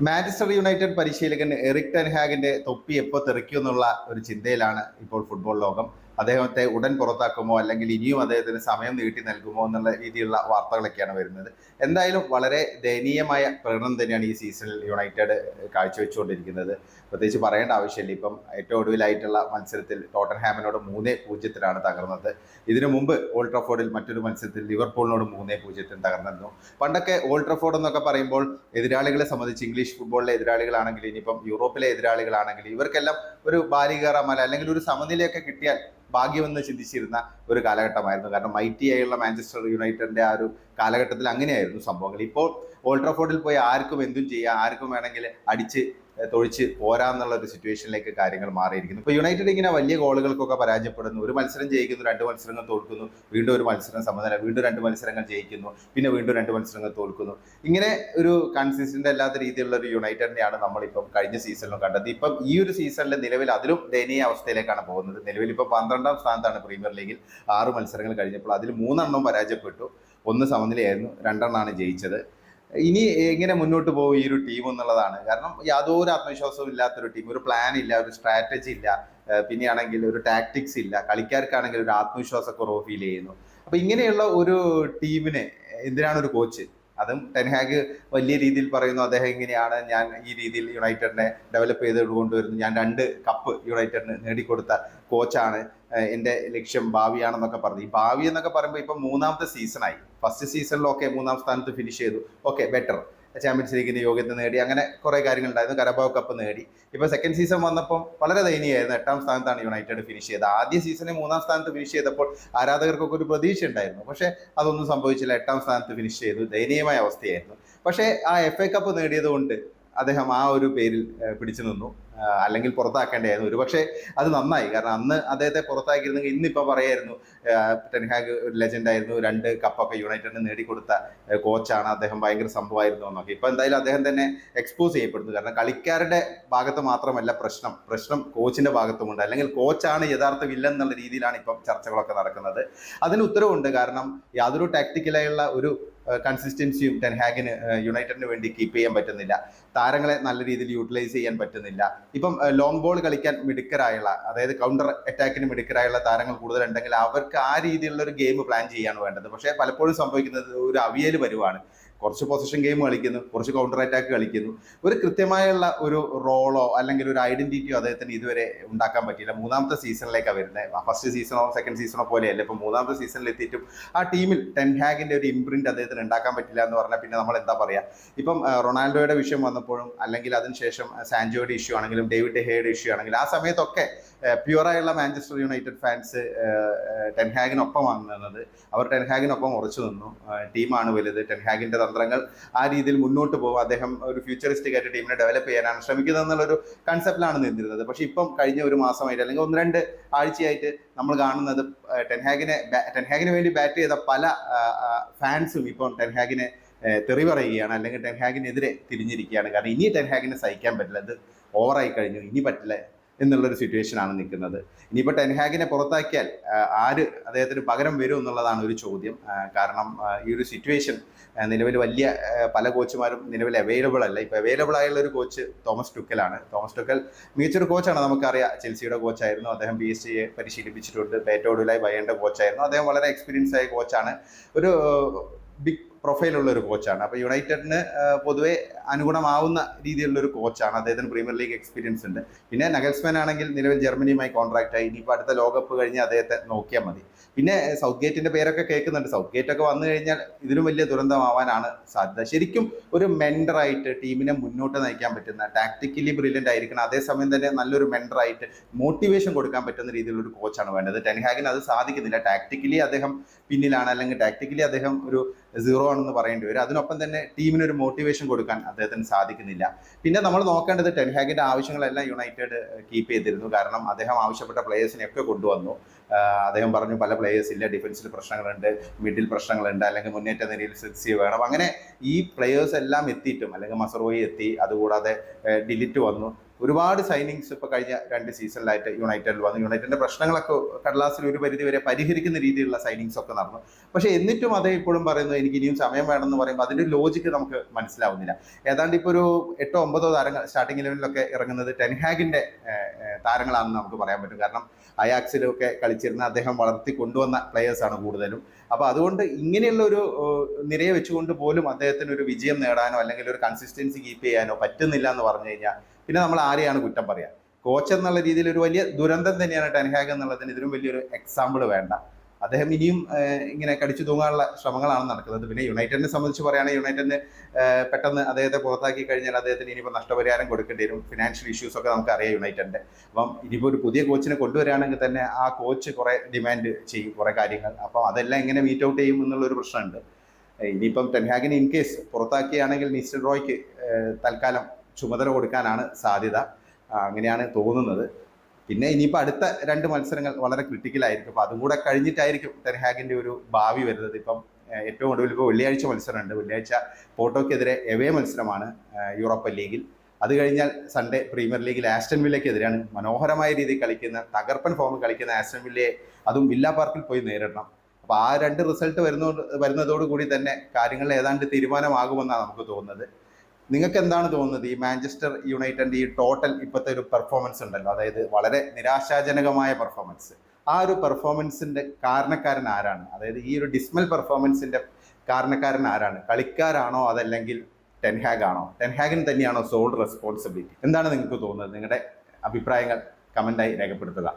Manchester United പരിശീലകൻ Erik ten ഹാഗിന്റെ തൊപ്പി എപ്പോൾ തെറിക്കും എന്നുള്ള ഒരു ചിന്തയിലാണ് ഇപ്പോൾ ഫുട്ബോൾ ലോകം. അദ്ദേഹത്തെ ഉടൻ പുറത്താക്കുമോ അല്ലെങ്കിൽ ഇനിയും അദ്ദേഹത്തിന് സമയം നീട്ടി നൽകുമോ എന്നുള്ള രീതിയിലുള്ള വാർത്തകളൊക്കെയാണ് വരുന്നത്. എന്തായാലും വളരെ ദയനീയമായ പ്രകടനം തന്നെയാണ് ഈ സീസണിൽ യുണൈറ്റഡ് കാഴ്ചവെച്ചുകൊണ്ടിരിക്കുന്നത്. പ്രത്യേകിച്ച് പറയേണ്ട ആവശ്യമില്ല. ഇപ്പം ഏറ്റവും ഒടുവിലായിട്ടുള്ള മത്സരത്തിൽ ടോട്ടൻഹാമിനോട് 3-0 തകർന്നത്. ഇതിനു മുമ്പ് ഓൾഡ് ട്രഫോർഡിൽ മറ്റൊരു മത്സരത്തിൽ ലിവർപൂളിനോട് 3-0 തകർന്നിരുന്നു. പണ്ടൊക്കെ ഓൾഡ് ട്രഫോർഡ് എന്നൊക്കെ പറയുമ്പോൾ എതിരാളികളെ സംബന്ധിച്ച് ഇംഗ്ലീഷ് ഫുട്ബോളിലെ എതിരാളികളാണെങ്കിൽ ഇനിയിപ്പം യൂറോപ്പിലെ എതിരാളികളാണെങ്കിൽ ഇവർക്കെല്ലാം ഒരു ബാലികേറ മല അല്ലെങ്കിൽ ഒരു സമനിലയൊക്കെ കിട്ടിയാൽ ഭാഗ്യമെന്ന് ചിന്തിച്ചിരുന്ന ഒരു കാലഘട്ടമായിരുന്നു. കാരണം മൈറ്റിയായുള്ള മാഞ്ചസ്റ്റർ യുണൈറ്റഡിന്റെ ആ ഒരു കാലഘട്ടത്തിൽ അങ്ങനെയായിരുന്നു സംഭവങ്ങൾ. ഇപ്പോൾ ഓൾഡ് ട്രഫോർഡിൽ പോയി ആർക്കും എന്തും ചെയ്യാം, ആർക്കും വേണമെങ്കിൽ അടിച്ച് തൊഴിച്ച് പോരാന്നുള്ള ഒരു സിറ്റുവേഷനിലേക്ക് കാര്യങ്ങൾ മാറിയിരിക്കുന്നു. ഇപ്പോൾ യുണൈറ്റഡ് ഇങ്ങനെ വലിയ ഗോളുകൾക്കൊക്കെ പരാജയപ്പെടുന്നു. ഒരു മത്സരം ജയിക്കുന്നു, 2 മത്സരങ്ങൾ തോൽക്കുന്നു, വീണ്ടും ഒരു മത്സരം സമനില, വീണ്ടും 2 മത്സരങ്ങൾ ജയിക്കുന്നു, പിന്നെ വീണ്ടും 2 മത്സരങ്ങൾ തോൽക്കുന്നു. ഇങ്ങനെ ഒരു കൺസിസ്റ്റന്റ് അല്ലാത്ത രീതിയിലുള്ള ഒരു യുണൈറ്റഡിനെയാണ് നമ്മളിപ്പം കഴിഞ്ഞ സീസണിലും കണ്ടത്. ഇപ്പം ഈ ഒരു സീസണിൽ നിലവിൽ അതിലും ദയനീയ അവസ്ഥയിലേക്കാണ് പോകുന്നത്. നിലവിൽ ഇപ്പോൾ 12ാം സ്ഥാനത്താണ് പ്രീമിയർ ലീഗിൽ. 6 മത്സരങ്ങൾ കഴിഞ്ഞപ്പോൾ അതിൽ 3 പരാജയപ്പെട്ടു, 1 സമനിലയായിരുന്നു, 2 ജയിച്ചത്. ഇനി എങ്ങനെ മുന്നോട്ട് പോകും ഈ ഒരു ടീം എന്നുള്ളതാണ്. കാരണം യാതൊരു ആത്മവിശ്വാസവും ഇല്ലാത്തൊരു ടീം, ഒരു പ്ലാൻ ഇല്ല, ഒരു സ്ട്രാറ്റജി ഇല്ല, പിന്നെയാണെങ്കിൽ ഒരു ടാക്ടിക്സ് ഇല്ല, കളിക്കാർക്കാണെങ്കിൽ ഒരു ആത്മവിശ്വാസക്കുറവ് ഫീൽ ചെയ്യുന്നു. അപ്പൊ ഇങ്ങനെയുള്ള ഒരു ടീമിന് എന്തിനാണ് ഒരു കോച്ച്? അതും ടെൻ ഹാഗ് വലിയ രീതിയിൽ പറയുന്നു, അദ്ദേഹം ഇങ്ങനെയാണ്, ഞാൻ ഈ രീതിയിൽ യുണൈറ്റഡിനെ ഡെവലപ്പ് ചെയ്ത് കൊണ്ടുവരുന്നു, ഞാൻ 2 കപ്പ് യുണൈറ്റഡിന് നേടിക്കൊടുത്ത കോച്ചാണ്, എൻ്റെ ലക്ഷ്യം ഭാവിയാണെന്നൊക്കെ പറഞ്ഞു. ഈ ഭാവി എന്നൊക്കെ പറയുമ്പോൾ ഇപ്പം 3ാമത്തെ സീസണായി. ഫസ്റ്റ് സീസണിലൊക്കെ 3ാം സ്ഥാനത്ത് ഫിനിഷ് ചെയ്തു, ഓക്കെ, ബെറ്റർ, ചാമ്പ്യൻസ് ലീഗിന്റെ യോഗ്യത നേടി, അങ്ങനെ കുറെ കാര്യങ്ങൾ ഉണ്ടായിരുന്നു, കരബാവ് കപ്പ് നേടി. ഇപ്പൊ സെക്കൻഡ് സീസൺ വന്നപ്പോൾ വളരെ ദയനീയമായിരുന്നു. 8ാം സ്ഥാനത്താണ് യുണൈറ്റഡ് ഫിനിഷ് ചെയ്തത്. ആദ്യ സീസണിൽ 3ാം സ്ഥാനത്ത് ഫിനിഷ് ചെയ്തപ്പോൾ ആരാധകർക്കൊക്കെ ഒരു പ്രതീക്ഷ ഉണ്ടായിരുന്നു. പക്ഷെ അതൊന്നും സംഭവിച്ചില്ല. 8ാം സ്ഥാനത്ത് ഫിനിഷ് ചെയ്തു. ദയനീയമായ അവസ്ഥയായിരുന്നു. പക്ഷേ ആ FA കപ്പ് നേടിയത് കൊണ്ട് അദ്ദേഹം ആ ഒരു പേരിൽ പിടിച്ചു നിന്നു. അല്ലെങ്കിൽ പുറത്താക്കേണ്ടതായിരുന്നു. ഒരുപക്ഷെ അത് നന്നായി. കാരണം അന്ന് അദ്ദേഹത്തെ പുറത്താക്കിയിരുന്നെങ്കിൽ ഇന്നിപ്പോൾ പറയായിരുന്നു ടെൻ ഹാഗ് ഒരു ലെജൻഡായിരുന്നു, 2 കപ്പൊക്കെ യുണൈറ്റഡിന് നേടിക്കൊടുത്ത കോച്ചാണ്, അദ്ദേഹം ഭയങ്കര സംഭവമായിരുന്നു എന്നൊക്കെ. ഇപ്പൊ എന്തായാലും അദ്ദേഹം തന്നെ എക്സ്പോസ് ചെയ്യപ്പെടുന്നു. കാരണം കളിക്കാരുടെ ഭാഗത്ത് മാത്രമല്ല പ്രശ്നം കോച്ചിന്റെ ഭാഗത്തുമുണ്ട്. അല്ലെങ്കിൽ കോച്ചാണ് യഥാർത്ഥ വില്ലൻ എന്നുള്ള രീതിയിലാണ് ഇപ്പം ചർച്ചകളൊക്കെ നടക്കുന്നത്. അതിന് ഉത്തരവുണ്ട്. കാരണം യാതൊരു ടാക്ടിക്കലായുള്ള ഒരു കൺസിസ്റ്റൻസിയും ടെൻ ഹാഗിന് യുണൈറ്റഡിന് വേണ്ടി കീപ്പ് ചെയ്യാൻ പറ്റുന്നില്ല. താരങ്ങളെ നല്ല രീതിയിൽ യൂട്ടിലൈസ് ചെയ്യാൻ പറ്റുന്നില്ല. ഇപ്പം ലോങ് ബോൾ കളിക്കാൻ മിടുക്കരായുള്ള, അതായത് കൗണ്ടർ അറ്റാക്കിന് മിടുക്കരായുള്ള താരങ്ങൾ കൂടുതലുണ്ടെങ്കിൽ അവർക്ക് ആ രീതിയിലുള്ള ഒരു ഗെയിം പ്ലാൻ ചെയ്യാണ് വേണ്ടത്. പക്ഷേ പലപ്പോഴും സംഭവിക്കുന്നത് ഒരു അവിയൽ വരുവാണ്. കുറച്ച് പൊസിഷൻ ഗെയിം കളിക്കുന്നു, കുറച്ച് കൗണ്ടർ അറ്റാക്ക് കളിക്കുന്നു. ഒരു കൃത്യമായുള്ള ഒരു റോളോ അല്ലെങ്കിൽ ഒരു ഐഡന്റിറ്റിയോ അദ്ദേഹത്തിന് ഇതുവരെ ഉണ്ടാക്കാൻ പറ്റിയില്ല. 3ാമത്തെ സീസണിലേക്കാണ് വരുന്നത്. ഫസ്റ്റ് സീസണോ സെക്കൻഡ് സീസണോ പോലെയല്ല. ഇപ്പം 3ാമത്തെ സീസണിൽ എത്തിയിട്ടും ആ ടീമിൽ ടെൻ ഹാഗിന്റെ ഒരു ഇംപ്രിന്റ് അദ്ദേഹത്തിന് ഉണ്ടാക്കാൻ പറ്റില്ല എന്ന് പറഞ്ഞാൽ പിന്നെ നമ്മൾ എന്താ പറയാ. ഇപ്പം റൊണാൾഡോയുടെ വിഷയം വന്നപ്പോഴും അല്ലെങ്കിൽ അതിനുശേഷം സാൻജോയുടെ ഇഷ്യൂ ആണെങ്കിലും ഡേവിഡ് ഡെ ഹെയുടെ ഇഷ്യൂ ആണെങ്കിലും ആ സമയത്തൊക്കെ പ്യുവറായുള്ള മാഞ്ചസ്റ്റർ യുണൈറ്റഡ് ഫാൻസ് ടെൻ ഹാഗിനൊപ്പം വന്നത്. അവർ ടെൻ ഹാഗിനൊപ്പം ഉറച്ചു നിന്നു. ടീമാണ് വലുത്, ടെൻ ഹാഗിന്റെ തന്ത്രങ്ങൾ ആ രീതിയിൽ മുന്നോട്ട് പോകും, അദ്ദേഹം ഒരു ഫ്യൂച്ചറിസ്റ്റിക് ആയിട്ട് ടീമിനെ ഡെവലപ്പ് ചെയ്യാനാണ് ശ്രമിക്കുന്നത് എന്നുള്ളൊരു കൺസെപ്റ്റിലാണ് നിന്നിരുന്നത്. പക്ഷെ ഇപ്പം കഴിഞ്ഞ ഒരു മാസമായിട്ട് അല്ലെങ്കിൽ 1-2 ആഴ്ചയായിട്ട് നമ്മൾ കാണുന്നത് ടെൻ ഹാഗിന് വേണ്ടി ബാറ്റ് ചെയ്ത പല ഫാൻസും ഇപ്പം ടെൻ ഹാഗിനെ തെറി പറയുകയാണ്, അല്ലെങ്കിൽ ടെൻ ഹാഗിനെതിരെ തിരിഞ്ഞിരിക്കുകയാണ്. കാരണം ഇനി ടെൻ ഹാഗിനെ സഹിക്കാൻ പറ്റില്ല, ഇത് ഓവറായി കഴിഞ്ഞു, ഇനി പറ്റില്ല എന്നുള്ളൊരു സിറ്റുവേഷനാണ് നിൽക്കുന്നത്. ഇനിയിപ്പോൾ ടെൻ ഹാഗിനെ പുറത്താക്കിയാൽ ആര് അദ്ദേഹത്തിന് പകരം വരും എന്നുള്ളതാണ് ഒരു ചോദ്യം. കാരണം ഈ ഒരു സിറ്റുവേഷൻ നിലവിൽ വലിയ പല കോച്ചുമാരും നിലവിൽ അവൈലബിൾ അല്ല. ഇപ്പോൾ അവൈലബിൾ ആയുള്ള ഒരു കോച്ച് തോമസ് ടുക്കലാണ്. തോമസ് ടുക്കൽ മികച്ചൊരു കോച്ചാണ്, നമുക്കറിയാം. ചെൽസിയുടെ കോച്ചായിരുന്നു അദ്ദേഹം, PSG പരിശീലിപ്പിച്ചിട്ടുണ്ട്. ഏറ്റവും ബയേണിന്റെ കോച്ചായിരുന്നു അദ്ദേഹം. വളരെ എക്സ്പീരിയൻസ് ആയ കോച്ചാണ്, ഒരു ബിഗ് പ്രൊഫൈലുള്ള ഒരു കോച്ചാണ്. അപ്പോൾ യുണൈറ്റഡിന് പൊതുവെ അനുഗുണമാവുന്ന രീതിയിലുള്ള ഒരു കോച്ചാണ്. അദ്ദേഹത്തിന് പ്രീമിയർ ലീഗ് എക്സ്പീരിയൻസ് ഉണ്ട്. പിന്നെ നഗൽസ്മാൻ ആണെങ്കിൽ നിലവിൽ ജർമ്മനിയുമായി കോൺട്രാക്ട് ആയി. ഇനിയിപ്പോൾ അടുത്ത ലോകകപ്പ് കഴിഞ്ഞ് അദ്ദേഹത്തെ നോക്കിയാൽ മതി. പിന്നെ സൗത്ത് ഗേറ്റിന്റെ പേരൊക്കെ കേൾക്കുന്നുണ്ട്. സൗത്ത് ഗേറ്റ് ഒക്കെ വന്നു കഴിഞ്ഞാൽ ഇതിലും വലിയ ദുരന്തമാവാനാണ് സാധ്യത. ശരിക്കും ഒരു മെന്ററായിട്ട് ടീമിനെ മുന്നോട്ട് നയിക്കാൻ പറ്റുന്ന, ടാക്ടിക്കലി ബ്രില്യൻ്റ് ആയിരിക്കണം, അതേസമയം തന്നെ നല്ലൊരു മെന്ററായിട്ട് മോട്ടിവേഷൻ കൊടുക്കാൻ പറ്റുന്ന രീതിയിലുള്ള ഒരു കോച്ചാണ് വേണ്ടത്. ടെൻ ഹാഗിന് അത് സാധിക്കുന്നില്ല. ടാക്ടിക്കലി അദ്ദേഹം പിന്നിലാണ്, അല്ലെങ്കിൽ ടാക്ടിക്കലി അദ്ദേഹം ഒരു 0 ആണെന്ന് പറയേണ്ടി വരും. അതിനൊപ്പം തന്നെ ടീമിന് ഒരു മോട്ടിവേഷൻ കൊടുക്കാൻ അദ്ദേഹത്തിന് സാധിക്കുന്നില്ല. പിന്നെ നമ്മൾ നോക്കേണ്ടത് ടെൻ ഹാഗിന്റെ ആവശ്യങ്ങളെല്ലാം യുണൈറ്റഡ് കീപ്പ് ചെയ്തിരുന്നു. കാരണം അദ്ദേഹം ആവശ്യപ്പെട്ട പ്ലേയേഴ്സിനെയൊക്കെ കൊണ്ടുവന്നു. അദ്ദേഹം പറഞ്ഞു പല പ്ലേയേഴ്സ് ഇല്ല, ഡിഫൻസിൽ പ്രശ്നങ്ങളുണ്ട്, മിഡിൽ പ്രശ്നങ്ങളുണ്ട്, അല്ലെങ്കിൽ മുന്നേറ്റ നിരയിൽ സിക്സ് വേണം. അങ്ങനെ ഈ പ്ലേയേഴ്സ് എല്ലാം എത്തിയിട്ടും, അല്ലെങ്കിൽ മസറോയി എത്തി, അതുകൂടാതെ ഡിലിറ്റ് വന്നു, ഒരുപാട് സൈനിങ്സ് ഇപ്പോൾ കഴിഞ്ഞ 2 സീസണിലായിട്ട് യുണൈറ്റഡിൽ വന്നു. യുണൈറ്റഡിന്റെ പ്രശ്നങ്ങളൊക്കെ കടലാസിൽ ഒരു പരിധി വരെ പരിഹരിക്കുന്ന രീതിയിലുള്ള സൈനിങ്സ് ഒക്കെ നടന്നു. പക്ഷേ എന്നിട്ടും അതേ ഇപ്പോഴും പറയുന്നത് എനിക്ക് ഇനിയും സമയം വേണമെന്ന് പറയുമ്പോൾ അതിന്റെ ലോജിക്ക് നമുക്ക് മനസ്സിലാവുന്നില്ല. ഏതാണ്ട് ഇപ്പോൾ ഒരു 8-9 താരങ്ങൾ സ്റ്റാർട്ടിംഗ് ലെവലിലൊക്കെ ഇറങ്ങുന്നത് ടെൻഹാഗിന്റെ താരങ്ങളാണെന്ന് നമുക്ക് പറയാൻ പറ്റും. കാരണം അയാക്സിലൊക്കെ കളിച്ചിരുന്ന അദ്ദേഹം വളർത്തി കൊണ്ടുവന്ന പ്ലെയേഴ്സാണ് കൂടുതലും. അപ്പോൾ അതുകൊണ്ട് ഇങ്ങനെയുള്ള ഒരു നിരയെ വെച്ചുകൊണ്ട് പോലും അദ്ദേഹത്തിന് ഒരു വിജയം നേടാനോ അല്ലെങ്കിൽ ഒരു കൺസിസ്റ്റൻസി കീപ്പ് ചെയ്യാനോ പറ്റുന്നില്ല എന്ന് പറഞ്ഞു കഴിഞ്ഞാൽ പിന്നെ നമ്മൾ ആരെയാണ് കുറ്റം പറയുക? കോച്ച് എന്നുള്ള രീതിയിൽ ഒരു വലിയ ദുരന്തം തന്നെയാണ് ടെൻഹാഗ് എന്നുള്ളതിന് ഇതിലും വലിയൊരു എക്സാമ്പിൾ വേണ്ട. അദ്ദേഹം ഇനിയും ഇങ്ങനെ കടിച്ചു തൂങ്ങാനുള്ള ശ്രമങ്ങളാണ് നടക്കുന്നത്. പിന്നെ യുണൈറ്റഡിനെ സംബന്ധിച്ച് പറയുകയാണെങ്കിൽ യുണൈറ്റഡിന് പെട്ടെന്ന് അദ്ദേഹത്തെ പുറത്താക്കി കഴിഞ്ഞാൽ അദ്ദേഹത്തിന് ഇനിയിപ്പോൾ നഷ്ടപരിഹാരം കൊടുക്കേണ്ടി വരും. ഫിനാൻഷ്യൽ ഇഷ്യൂസ് ഒക്കെ നമുക്കറിയാം യുണൈറ്റഡിന്റെ. അപ്പം ഇനിയിപ്പോൾ ഒരു പുതിയ കോച്ചിനെ കൊണ്ടുവരികയാണെങ്കിൽ തന്നെ ആ കോച്ച് കുറേ ഡിമാൻഡ് ചെയ്യും കുറേ കാര്യങ്ങൾ. അപ്പം അതെല്ലാം എങ്ങനെ മീറ്റ് ഔട്ട് ചെയ്യും എന്നുള്ളൊരു പ്രശ്നമുണ്ട്. ഇനിയിപ്പം ടെൻഹാഗിനെ ഇൻ കേസ് പുറത്താക്കിയാണെങ്കിൽ നിസ്റ്റൽ റോയ്ക്ക് തൽക്കാലം ചുമതല കൊടുക്കാനാണ് സാധ്യത. അങ്ങനെയാണ് തോന്നുന്നത്. പിന്നെ ഇനിയിപ്പോൾ അടുത്ത 2 മത്സരങ്ങൾ വളരെ ക്രിട്ടിക്കലായിരിക്കും. അപ്പോൾ അതും കൂടെ കഴിഞ്ഞിട്ടായിരിക്കും ടെൻഹാഗിന്റെ ഒരു ഭാവി വരുന്നത്. ഇപ്പം ഏറ്റവും ഒടുവിൽ ഇപ്പോൾ വെള്ളിയാഴ്ച മത്സരമുണ്ട്. വെള്ളിയാഴ്ച പോർട്ടോക്കെതിരെ എവേ മത്സരമാണ് യൂറോപ്യൻ ലീഗിൽ. അത് കഴിഞ്ഞാൽ സൺഡേ പ്രീമിയർ ലീഗിൽ ആസ്റ്റൺ വില്ലയ്ക്കെതിരെയാണ്. മനോഹരമായ രീതിയിൽ കളിക്കുന്ന തകർപ്പൻ ഫോമിൽ കളിക്കുന്ന ആസ്റ്റൺ വില്ലയെ അതും വില്ല പാർക്കിൽ പോയി നേരിടണം. അപ്പോൾ ആ 2 റിസൾട്ട് വരുന്നതോടുകൂടി തന്നെ കാര്യങ്ങളിൽ ഏതാണ്ട് തീരുമാനമാകുമെന്നാണ് നമുക്ക് തോന്നുന്നത്. നിങ്ങൾക്ക് എന്താണ് തോന്നുന്നത്? ഈ മാഞ്ചസ്റ്റർ യുണൈറ്റഡിന്റെ ഈ ടോട്ടൽ ഇപ്പോഴത്തെ ഒരു പെർഫോമൻസ് ഉണ്ടല്ലോ, അതായത് വളരെ നിരാശാജനകമായ പെർഫോമൻസ്, ആ ഒരു പെർഫോമൻസിന്റെ കാരണക്കാരൻ ആരാണ്? അതായത് ഈ ഒരു ഡിസ്മൽ പെർഫോമൻസിന്റെ കാരണക്കാരൻ ആരാണ്? കളിക്കാരാണോ അതല്ലെങ്കിൽ ടെൻഹാഗ് ആണോ? ടെൻഹാഗിന് തന്നെയാണോ സോൾ റെസ്പോൺസിബിലിറ്റി? എന്താണ് നിങ്ങൾക്ക് തോന്നുന്നത്? നിങ്ങളുടെ അഭിപ്രായങ്ങൾ കമന്റായി രേഖപ്പെടുത്തുക.